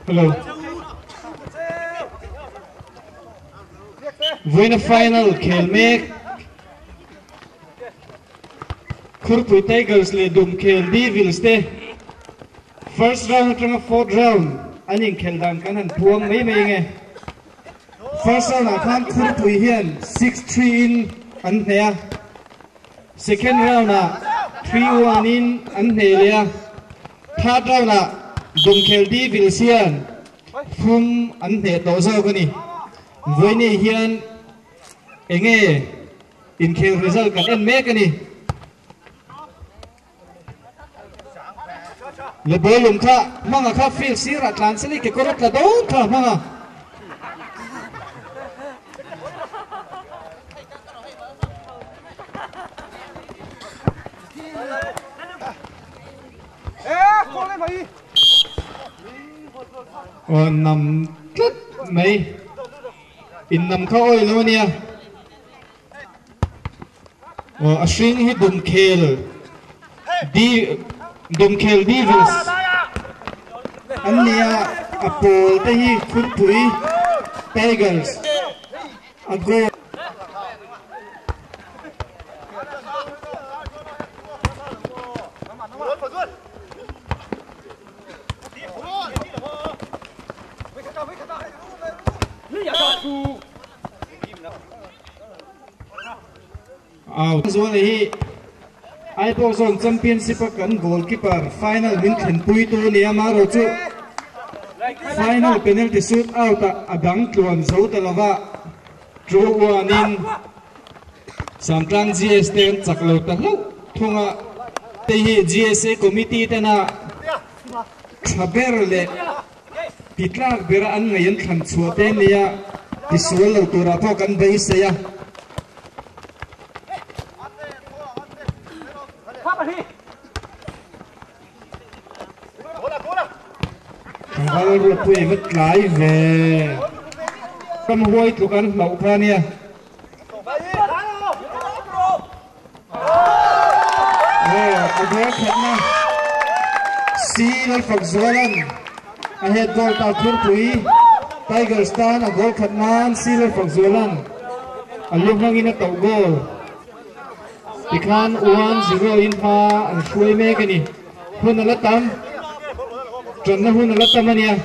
Hello. Với the final खेल में Kurpui Tigers le dum खेल Devils te first round trong fourth round anh in खेल đàn kan han puang mấy mấy nghe first round là tham Kurpui hiền 6-3 in anh nè second round là 3-1 in anh nè le third round là dum खेल Devils hiền phum anh nè tổ sao cái này với này hiền nghe in खेल result kan en make cái này le bolum kha manga kha feel sira translate ke korot la do kha manga khole bhai nam tut mai in nam kha oi lo nia a string hi dum khel di dum khel Devils anh nia Apol Tehi Kurpui Tigers a goal. Out zone hi iPod zone championship kan goalkeeper final min khen pui tu ni amaro chu final penalty shoot out adang tuan zo talawa draw one in samtang GST an chaklo ta lo thunga te hi GSA committee tana khaber le pitlak bera an ngayan khan chuate nia tisual lo tura pho kan bei se ya Kalau rupi vet live, kamu buat itu kan lau prania. Ada karena Seal Fakzolan, ahead goal takur pui, Tigers tan goal karena Seal Fakzolan, alung nang ina tau goal. Ikan 1-0 in pa ang shuai mega ni, pun alatam. Jangan hun alat taman ya.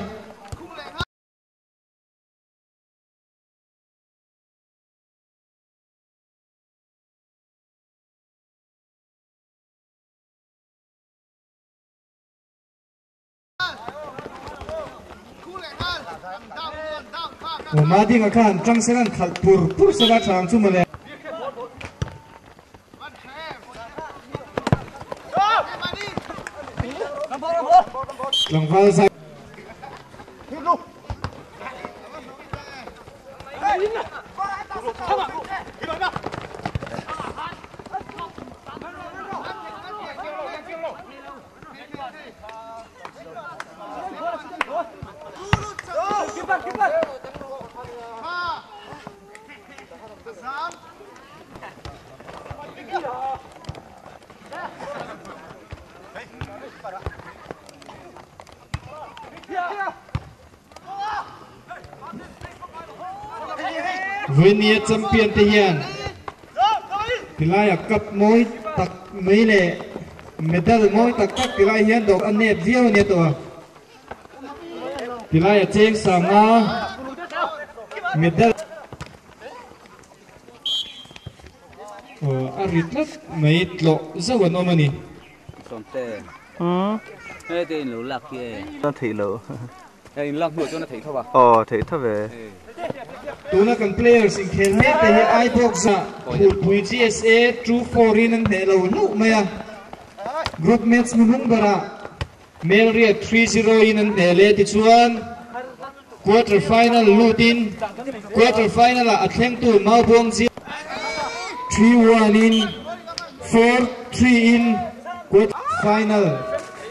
Madi ngakan trang seran pur serat sang cuma le. Langfal saya. Vinh champion thể hiện Pilai cup mối tắc mấy lệ medal mối tắc tắc Pilai hiện đồ anh nẹp diêu nè tổ Pilai chêng sang medal aritlat mấy lộ rất là ngon mani son tê thế thì lũ lạc kia nó thấy lỗ đây lạc đuổi cho nó thấy thôi à thấy thôi về tuna kan players in khel me te hi ai box za pui GSA true foreign an ne lo lu maya group match mu hung bara mel ria 3-0 in an ne le ti chuan quarter final lutin quarter final a thleng tu mau bong ji 3-1 in 4-3 in quarter final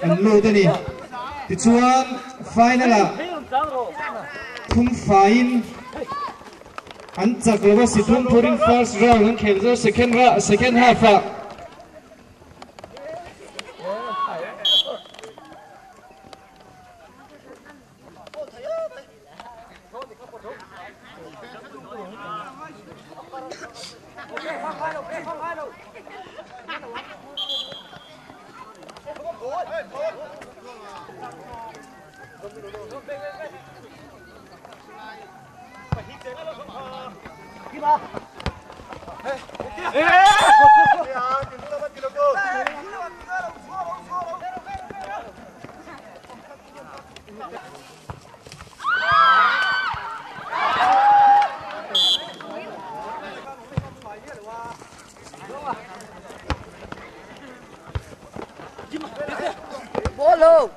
an lu tani ti chuan final a thum fain Antak lewa situn purin first round and Kelso second half. Bolo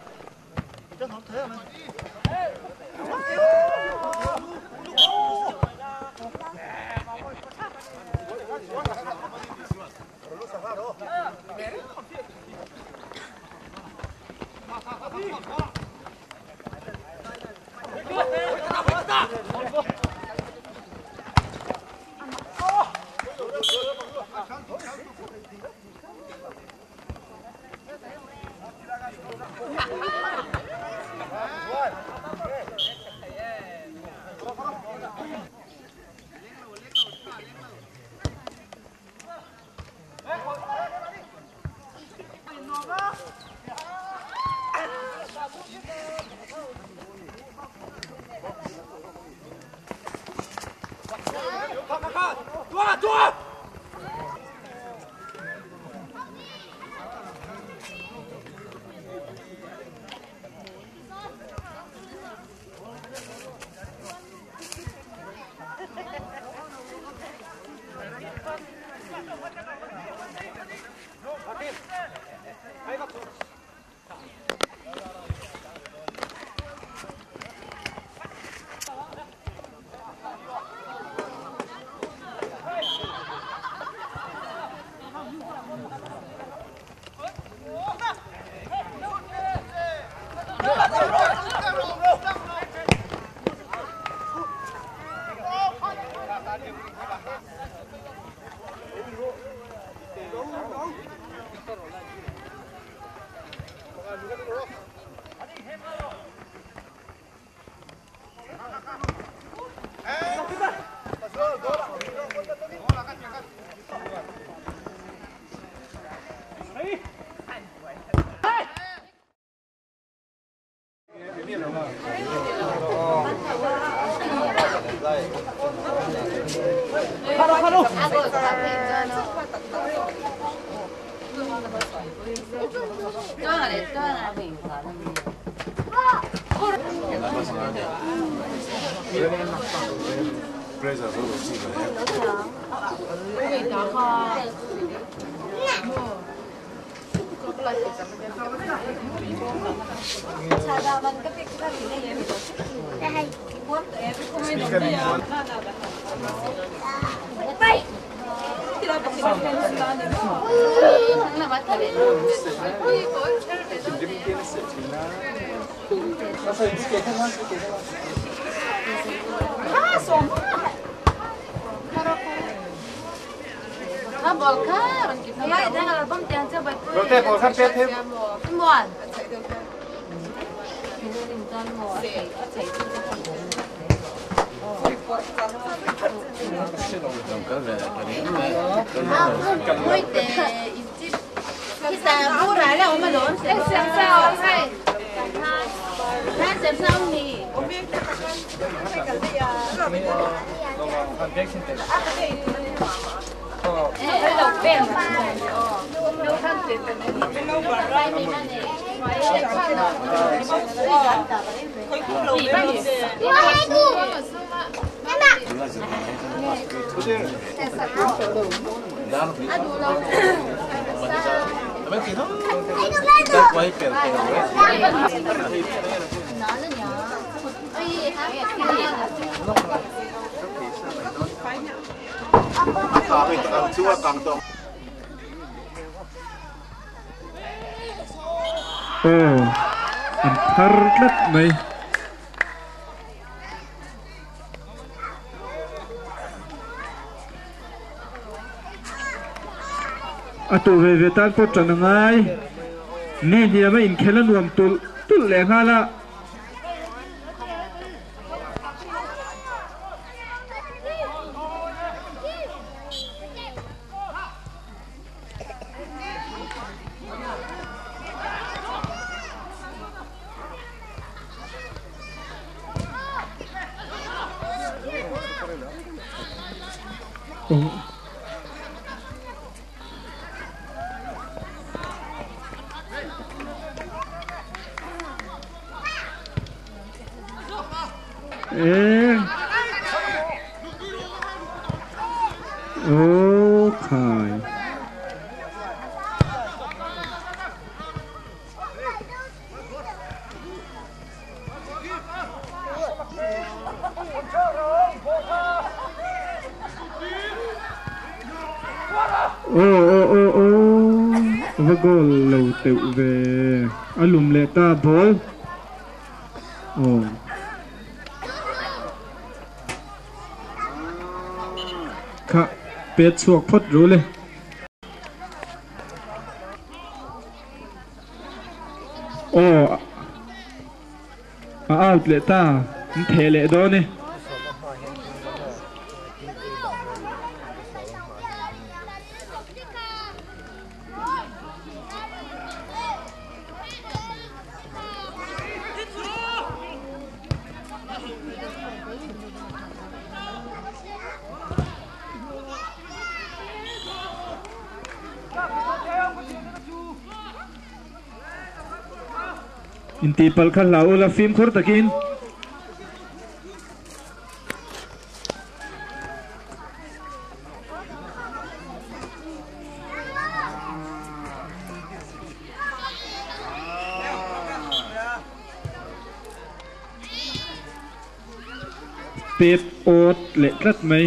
Harlat mai atu ve tan po chan ngai ne dia ma in khelan nuam tul le hala Gol lâu tự về lùm lệ ta ball khá biết suộc phốt rồi lên out lệ ta thể lệ đó nè inti pal khan lau la phim khur takin pet ot le tlat mai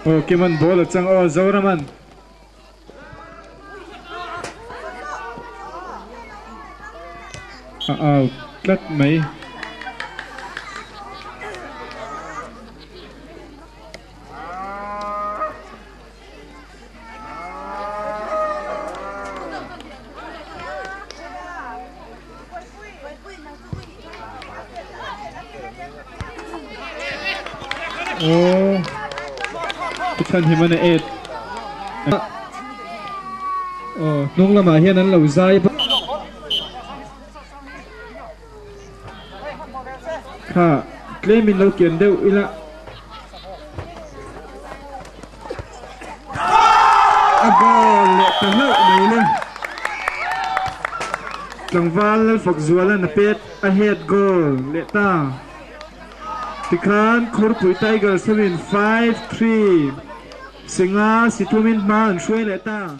okay man ball chang o zoraman out tlat mai oh thân thì mình ết nung là mà hiện anh lâu dài ha lấy mình lâu kiện đều ila goal lệ ta lợi này lên chẳng val phục dùa là pet ahead goal lệ ta Tikhan Khurpui Tigers win 5-3 Singa Situmin Man Shui Leta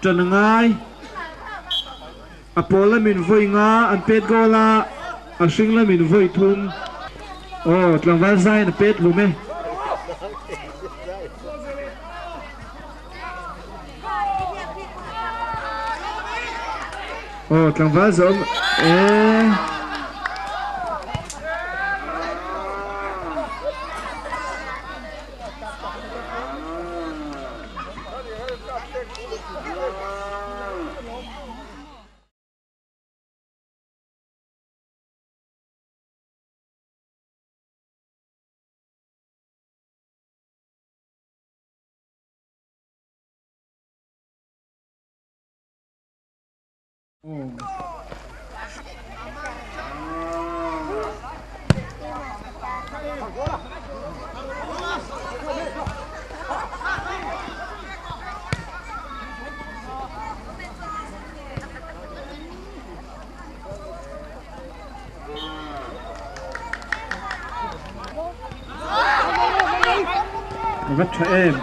Trần Ngai Apola min voi nga an pet gola a sing la min voi thum tlangwal zai na pet lume tlangwal zom vắt cho em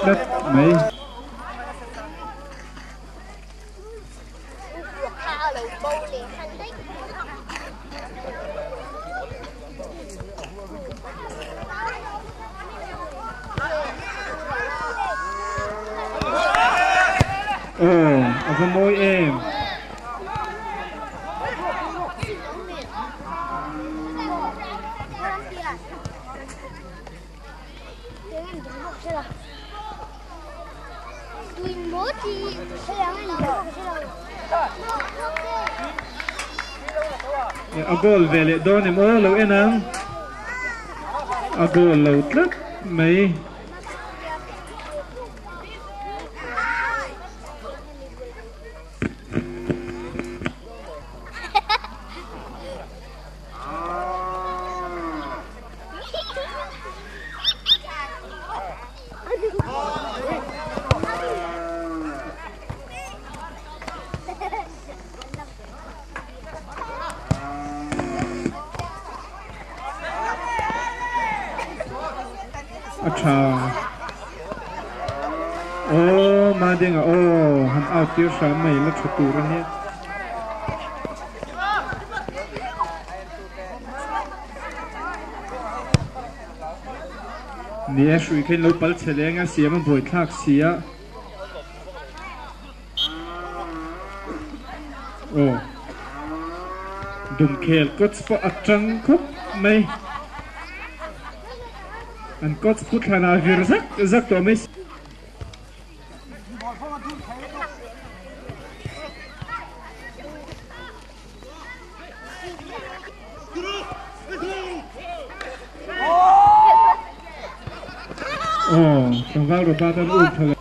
đất mấy ở phần môi em goal về lại đón em ô lâu em nắng goal lâu lắm mấy Acha. Mà đi ngà hắn out tiêu sa mày là chụp tủ ra hết. Nè suy khi lâu bal chè ngà xía mà bồi thác xía. Đừng khéo cất spot trăng khúc mày. Anh cất spot là việc rắc tụi mày. Trong vào rồi ba tao úp thôi.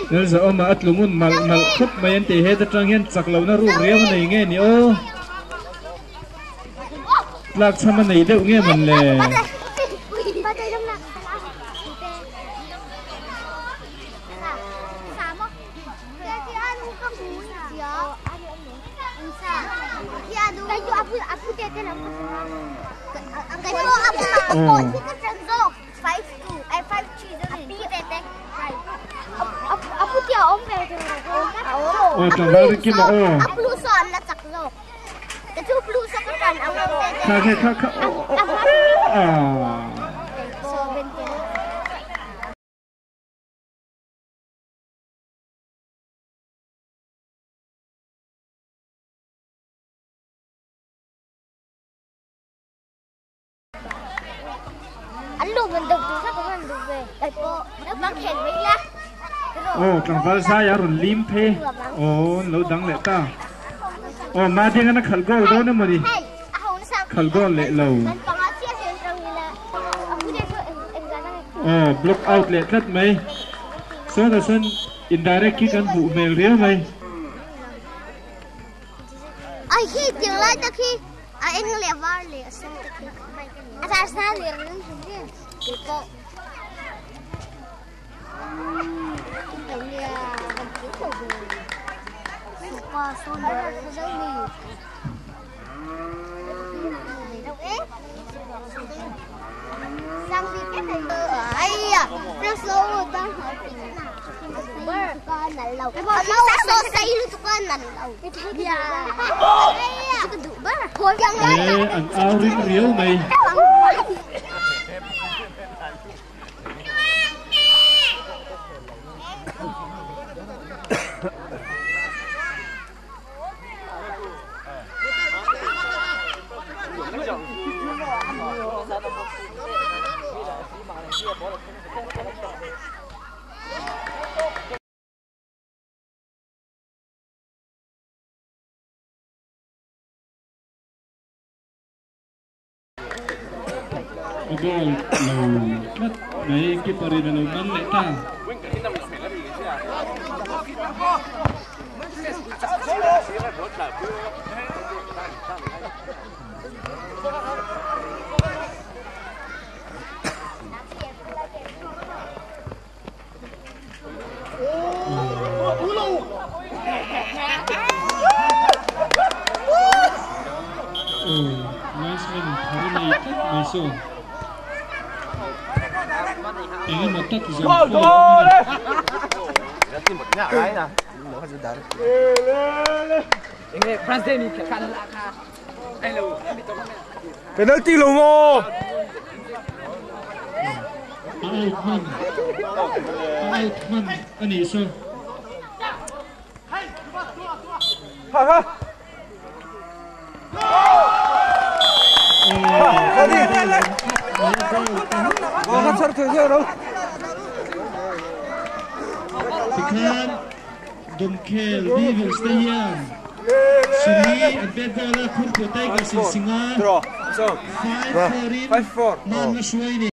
Nên giờ mà ắt lumun mal khúc mấy anh tì hết trang hiền chặt lâu nó rủ riêng này nghe nhỉ ô. Lạc sao mà này đều nghe mình lệ. Trong đó cái mà blue son là chặt rồi. Cái chú blue son cái rần ông anh luôn mình được sao cũng mình được về. Đây cô, nó bắt hẹn với lá. Trong vào xa ya rồi lim phê. Lâu đắng lệ ta. Mà đi nó khẩn gỗ đó nữa mà đi. Khẩn gỗ lệ lâu. Block out lệ rất mấy. Số là sân indirect khi cần vụ mèo riêng mày. Ai khi tiếng lại ta khi anh lệ vào lệ sân ta khi. Ata sa lệ rừng riêng. Cái cô. Qua son đó dấu mì sang đi cái này ấy à nó sâu rồi ta hỏi con là lâu lâu sâu say luôn con là lâu thôi chẳng lấy anh ao riêng riếu mày Goal lâu cắt mấy cái pari là lâu bắn lệ ta. Nice one, pari này cắt mấy số. Ini mata tu Gol, gol! Berarti banyak lain lah. Lo harus dar. Ini France ni kan lah kan. Hello, kami tu mana? Penalti lo mo. Altman, ani so. Ha ha. Nó sắp thử theo đâu. Tikhan, Dumkel, we will stay here. Suni, at Begola, Kurko, Tigers in Singa. Draw. So. 5-4. Man na Shwayne.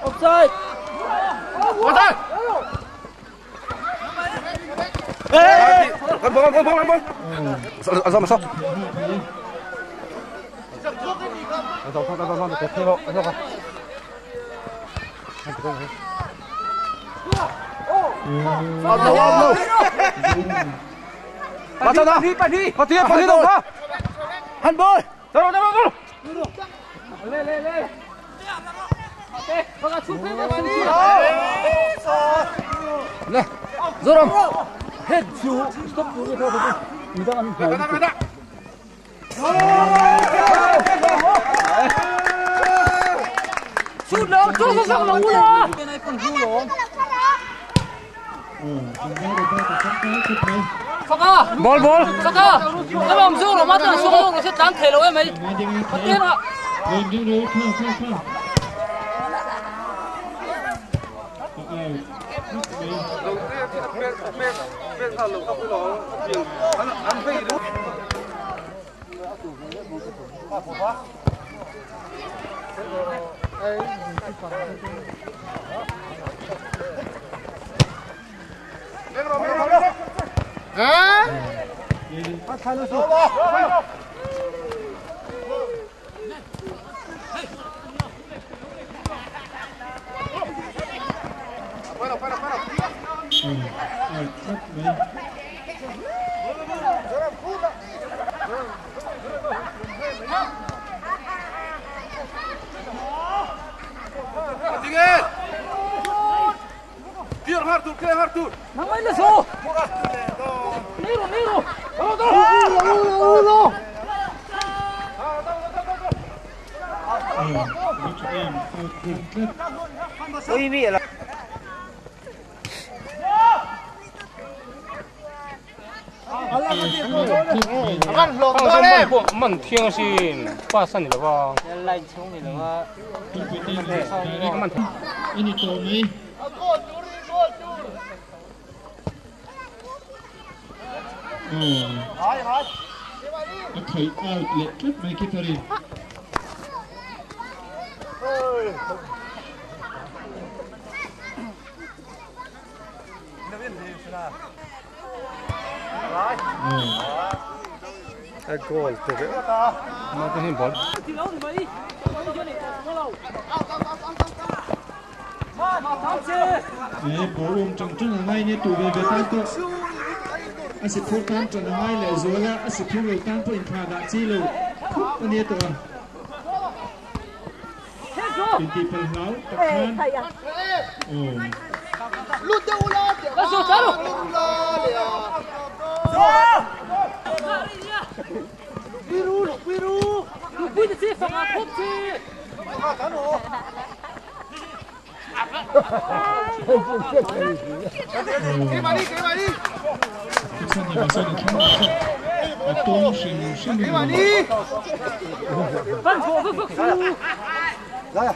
Offside. Ăn bông. Ăn xong mà xong. Xong, tiếp theo không? Bắt đầu nào. Bắt đi đâu hả? Hành bơi. Đâu. Lên. Này, rồi đâu? Hết chú, stop chú thôi. Mình đang ăn phải. Sút nó, sút nó rồi. Bên này còn vui rồi. Ball. Saka. Em làm rung rồi mà tao xuống nó sẽ tán thể rồi em ấy. Bắt tiên ạ. Không. Arthur. Nang may laso. Niro. Ulo. Ui mi là. Mình thiên xin qua sân thì là vào. Lại xuống thì là ini tu ni. Okay, outlet trip make it ready. Cái goal từ cái nó cái hình bóng. Bố trong trận này nè tụi về tan tu. Anh sẽ phô tan trận này là rồi là anh sẽ phô về tan tu in pha đã chi luôn. Anh nhớ tụi. Tin tin phần háo tập han. Lút đâu là. Let's go, Taro. Biru. Biru thì phải ngã thốt chứ. Cái mà đi. Cái sân này không. Tôi xin. Cái mà đi. Vâng. Ra.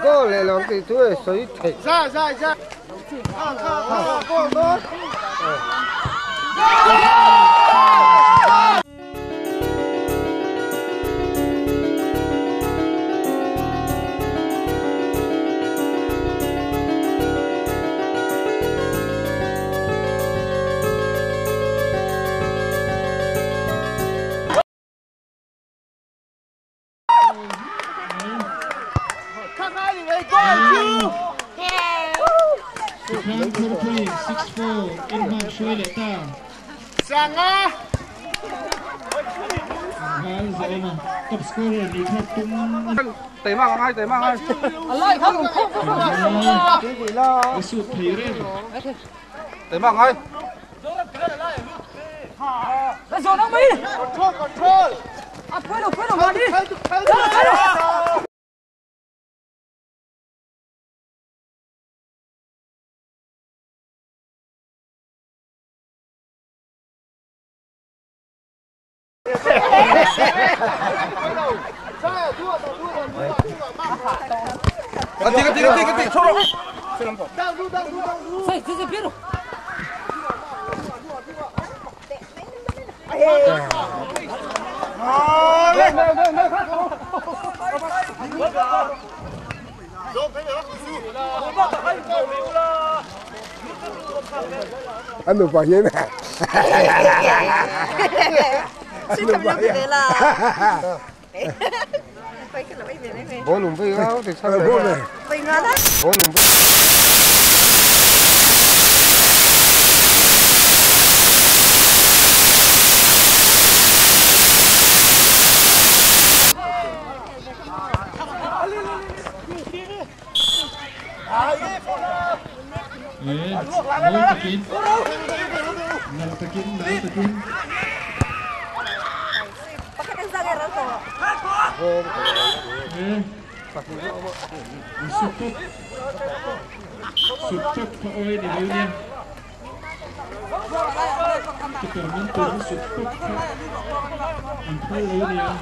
Go le lo que tú soy te. Ra. Go. Plan Turkey 6-4 Ilhan Shoyleta. Sanga. Hal Zoma top scorer đi khắp tung. Tẩy mang ai. Lại không. Cái gì lo? Cái sút thấy rồi. Tẩy mang ai. Let's go now, me. Control. Puedo, mà đi. Ganti, solo. Đang đu. Sai, Piero. Anh được bao nhiêu nè? Xin chào nhau về là. Phải cái là mấy về mấy. Bố lùm với áo thì sao bố này? Vậy ngon đó. Bố lùm với. Nol Pekin. Nol Pekin. Pakai tenzang ya Ranto. Support pa oi ni William. Kita mentor support pa. Antara William.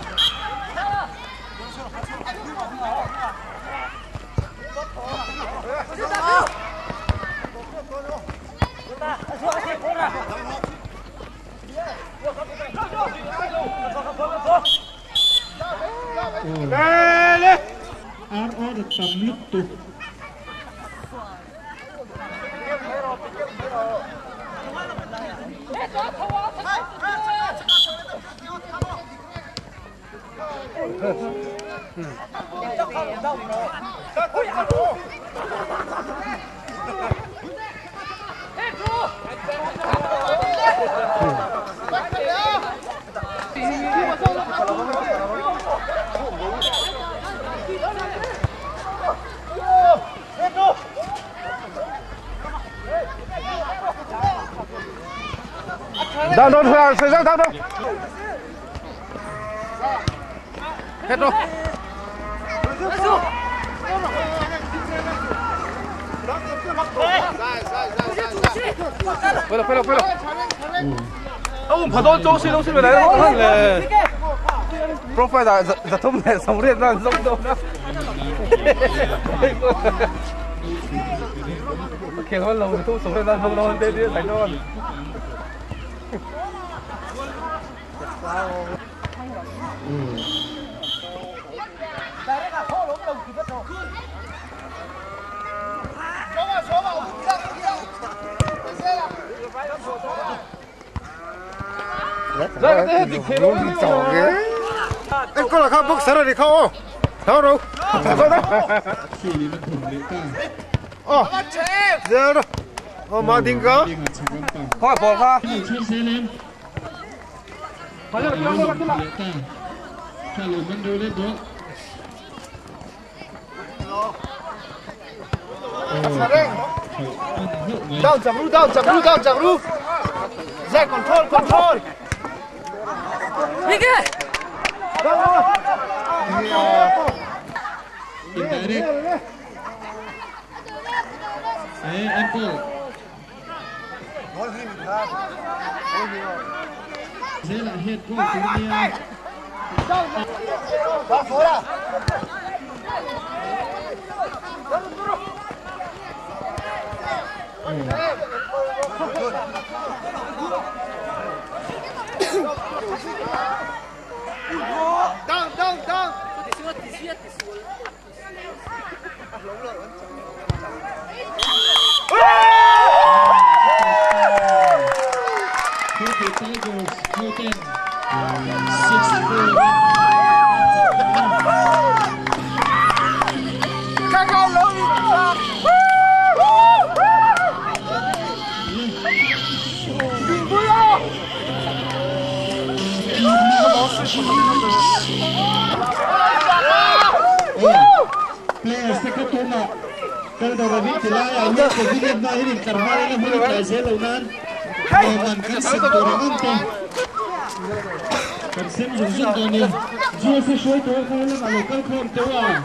RO được tầm lúc tụ. Đang đâu thôi, thời gian đang đâu. Hết rồi. Phê rồi. Ông phải đón chỗ xin về đấy không hơn là profile là giật thông này sống riêng ra giống đâu đó. Kêu hơn lâu thì tôi sống riêng ra không đâu hơn tên đi thành đâu. Ra cái gì thì nó đi chỏ cái. Em có là khao bốc sẵn rồi không? Sao đâu? Sao đó? Khi đi nó thủng lệ ta. Giờ đó. Mà tiếng cơ. Không phải bỏ ha. Cái chân xe lên. Phải là nó lệ ta. Cha lùi mình đưa lên đó. Down, chạm ru. Ra control. Đi kìa. Indirect. Ankle. Thế là head của Tunia. Đó số là. Down. Turkey Tigers, Newton, 6-4. Players sẽ kết thúc nào. Kalau dah bagi celai, anda kemudian dah ini karena ini mulai kaji launan. Memang kan seorang itu. Persen jujur tu ni. Jujur sesuai tu kalau malu kau pun tu ah.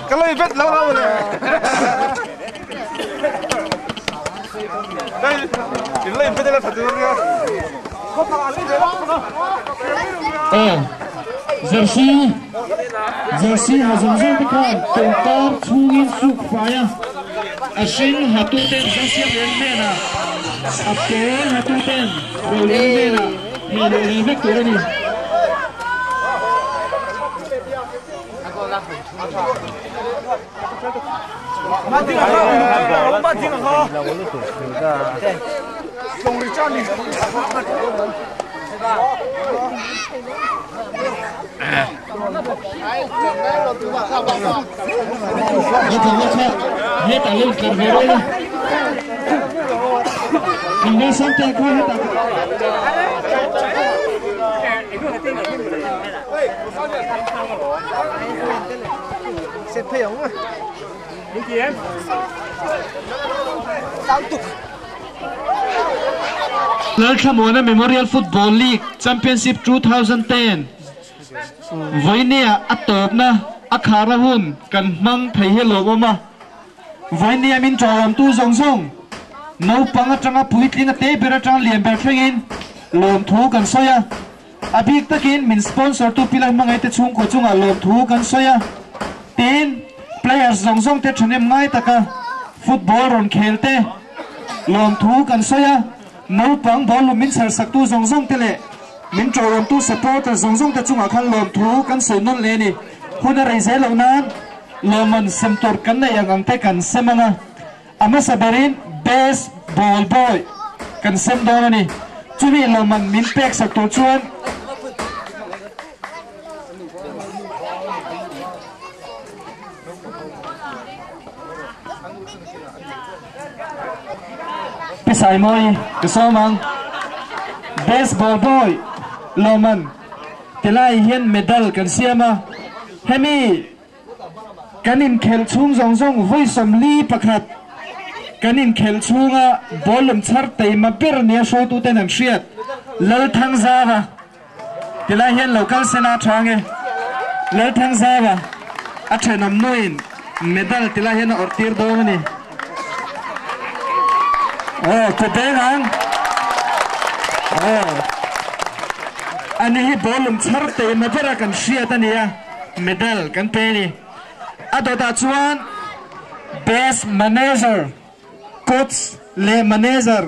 cái lời vết lâu lâu rồi đây cái lời vết là thật rồi không phải là jersey ha zum zum kan tar chungin suk faya ashin hatu ten jersey mena apel hatu ten mena ni vek turani Mati lah kau. Long Richard ni. Hết cả lên cờ về đây. Mình đang sáng tay qua hết cả. Sẽ phải không? Lalthamona Memorial Football League Championship 2010 với nia atop na akhara hun kan mang thei hello mama với nia min chom tu zong zong no panga changa puitling ate bera chang liam ber thengin lom thu kan soya abik takin min sponsor tu pilai mangai te chung ko chunga lom thu kan soya tin players zong zong te thunem ngai taka football ron khelte lom thu kan soya no pang ball min sar sak tu zong zong tele min chom tu supporter zong zong te chunga khan lom thu kan soinon le ni huna reise lo nan lomon semtor kan na yang ang te kan semanga ama saberin best ball boy kan sem don ni chumi lomon min pek sak to chuan pisai moi kesomang best ball boy loman tilai hian medal kan siama hemi kanin khel chung zong zong voi som li pakhat kanin khel chunga bolum char tei ma per nia sho tu ten an hriat lal thang zawa tilai hian local sena thange lal thang zawa a thenam noin medal tilai hian ortir do ni Kedengan, ani bolum charte mabera kan siatania medal kan peni. Adota chuan best manager, coach le manager.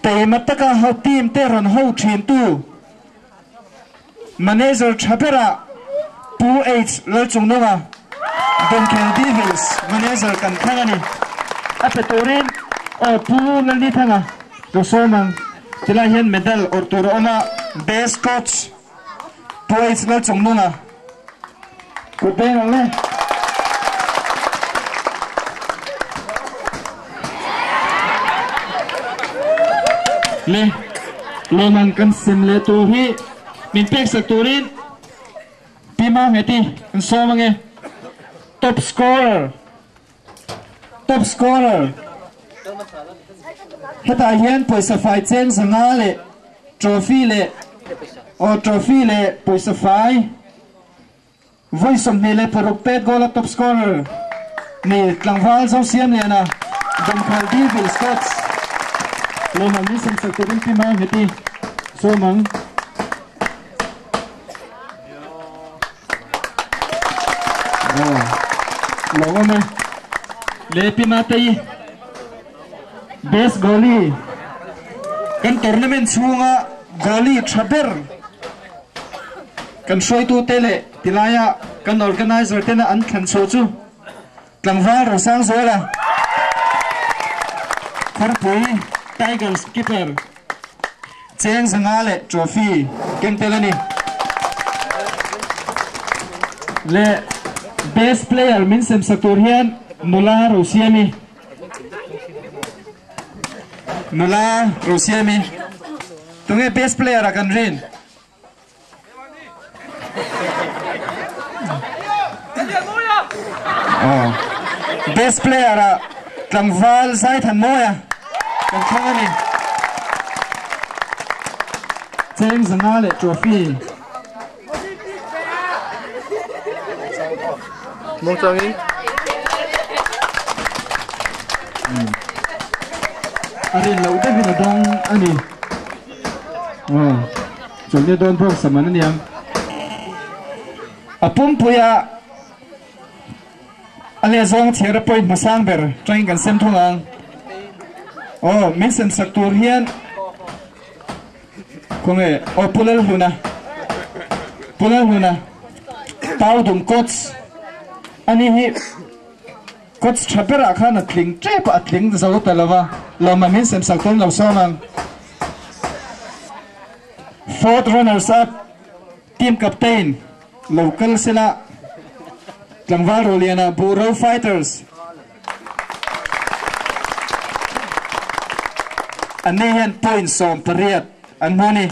Te mataka ho team te ron ho team tu. Manager chapera pu H le chungnga. Dunkel Devils manager kan thangani. Apetorin pu nalni thanga to somang tila hian medal or tur ona best coach points na chungnga ko ben le lomang kan simle tu hi min pek sak turin pima heti kan somange top scorer heta hian poisa fai cheng zanga le trophy le poisa fai voice of mele perokpet goal top scorer ni tlangwal zo siam le na Dunkel Devils Scots lo mang ni sem sak turin pima heti so mang lo me le pima tai best goalie kan tournament chunga goalie traber kan soi tu tele tilaya kan organizer tena an khan so chu tlangwa ro sang zola kharpui Tigers keeper cheng zangale trophy kem telani le best player min sem satur hian mula ro siami nula Rosiemi tunge best player akan rin oh best player Tlangval Zai Than Moya kan khani Cheng Zangale trophy Mong Changin arin lau te hina dong ani oh chulne don phok saman niam apum puya ale zong chera point masang ber train kan sem thongang oh misen saktur hian konge oh pulal huna tau dum coach ani hi coach chapera khana tling trep atling zo talawa lama min sem saktur lo somang fourth runners up team captain local sila Tlangval Roliana Buro Fighters Anihan points som pariat anmoni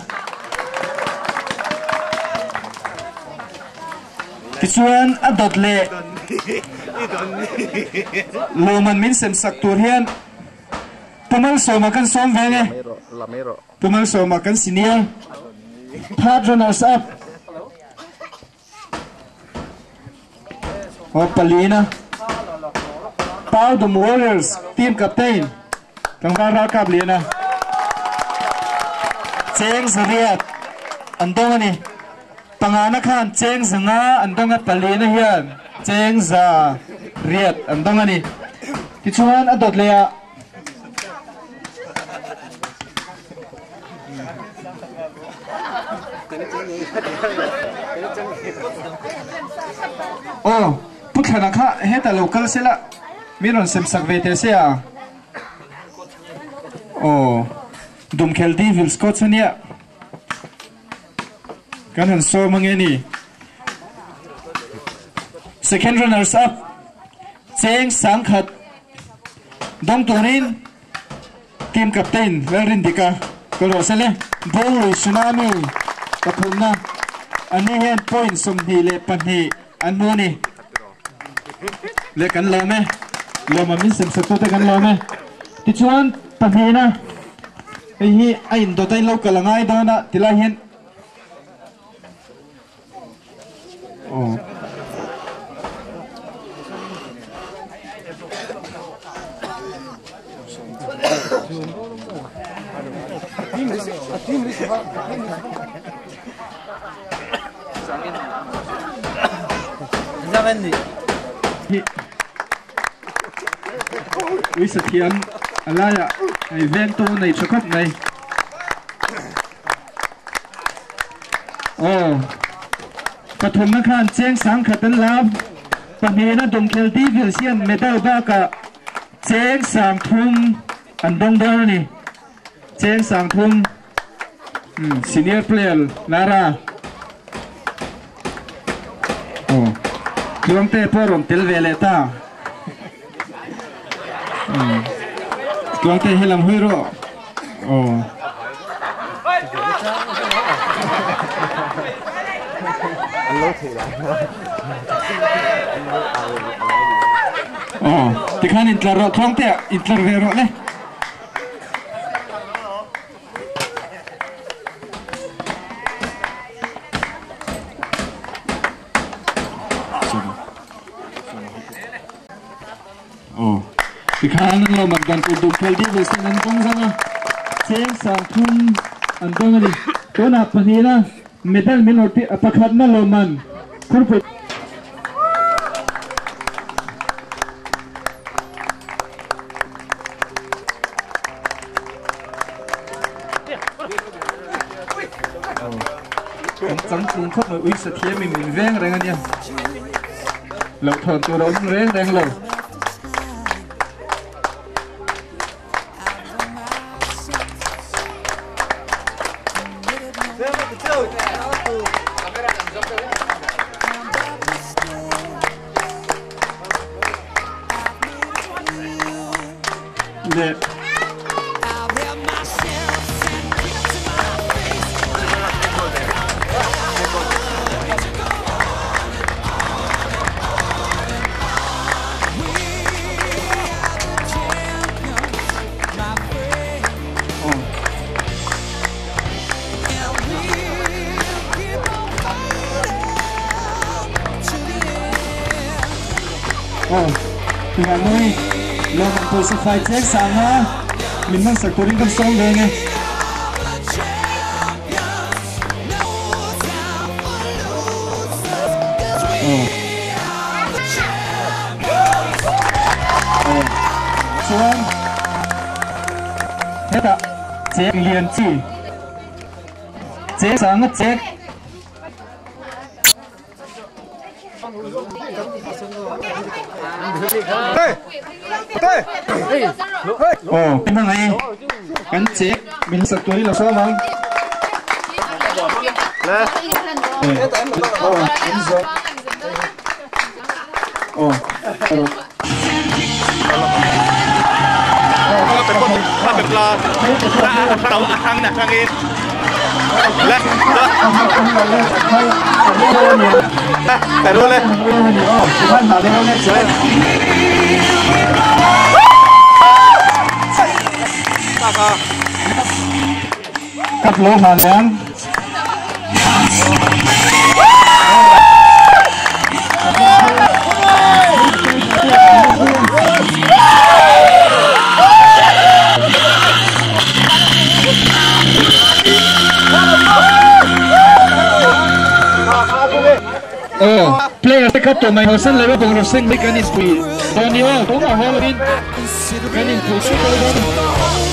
Kisuan adotle Loman min sem saktur hian Pumal somakan som venge Pumal somakan senior third runners up Oh Palina Pau the Warriors team captain Tlangval Rakap Liana Cheng Zariat Andongani Pangana Khan Cheng Zanga Andonga Palina hian Cheng Zariat Andongani Kichuan adot lea Oh Puthana kha heta local sela miron sem sakvete sia oh dumkhel devils coachania kanan so mangeni second runners up Cheng Sangkhat dong turin team captain Verin Dika kolosele bolu tsunami kapuna ani hen point som dile panhi anmoni le kan lo me lo ma min sem sakto te kan lo me ti chuan pahina hi ain do tai lo kalangai dona tila hian oh Ui Sathiam alaya ai veng to nei chakap nei oh pathum na khan Cheng Sangkhat an lam pahmena dumkhel devils hian medal ba ka Cheng Sangthum an dong dar ni Cheng Sangthum senior player Lara oh Klongte porom telveleta Klongte helam huiro oh oh tikhan intlaro klongte intlarvero le oh tikhan lo magdan ko dumkhel devils nan kong sanga Cheng Sangthum andongani tona panina medal minoti apakhat na loman khurpu chang chung khop noi ui Sathiam mi min veng reng ania lo thon tu ro reng lo thì ngày nay lo một tôi sẽ phải chết sáng ha mình mang sạc tôi đến con sông rồi nghe xuống hết ạ chết liền chỉ chết sáng mất chết bên thằng này cắn chết mình sạc túi là sao không nèเป็นคนถ้าเป็นปลาเราทางเนี่ยทางเองและแต่รู้เลยcắt lỗ hoàn đáng player pick up to my house and level for sing the gun is free. Don't you know? Don't know how to win. Gun in full.